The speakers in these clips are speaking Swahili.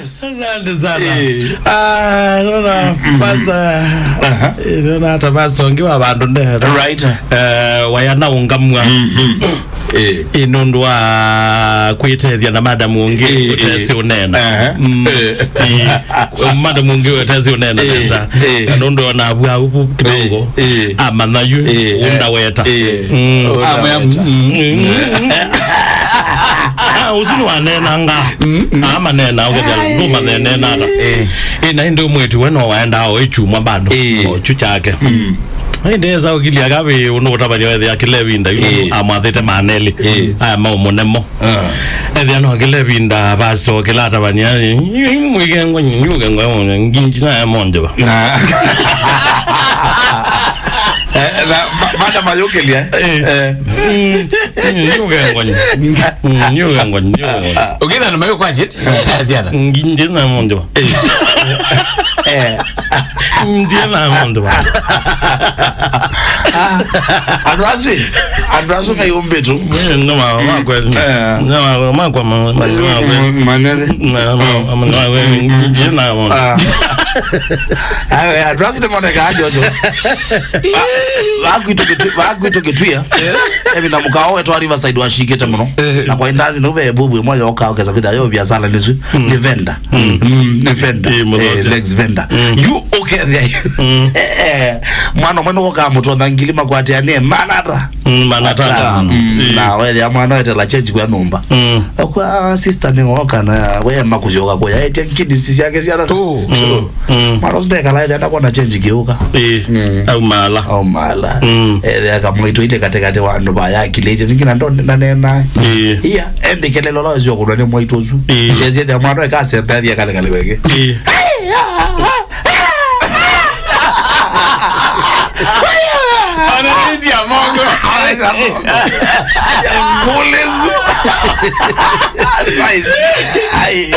Yes. Asante sana. Naona pastor. Naona hata pastor ngiwa bantu ndio. Right. Wayana ungamwa. Inondwa kuitethia na madam ungi utesi unena. Madam ungi utesi unena neza. Anondo na abua upu kidogo. Amanayu undaweta. Usinu wanena nga amanena ukagala nduma nena nada ina ndio mwetu weno waenda ao echuma bando chuchake ndeza ukilia gabe unotabanya wethe akilebinda amathete maneli aya maumonemo ethe no akilebinda baso kilata banya mwigengo nyugengo nginjina ya monjeba Mada mayokelia nyugengo ukina na mayo kwa jet aziada nginjina monjeba nginjina monjeba Adrasu na yombe tu. No makwa. No makwa manene. Jina mo. Adrasu de mona ga jojo. Wakwito ketuya. Ebi na mukao eto Riverside washikete muno. Na kwa ndazi no be bubu moja okaokeza kwida yo biashara lezu. Ni vendor. Ni vendor. Lex vendor. You okay there. Mwana mwana kwa moto ngilima kwa atiane manata. Manata. Na wewe amwana ete la change kwa numba. Kwa sister ni woka na wewe makujoka kwa ete kidi sisi yake siara tu. Maros de kala enda kwa na change geuka. Au mala. Akamwito ile katekate wa ndo baya kileje ngina ndo nena. Iya ende kelelo lo zyo kulwa ne mwaitozu. Yeze de amwana ka se badi ya kale weke. India mongo. Molezu. Size. Ai.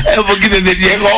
É um pouquinho de Diego.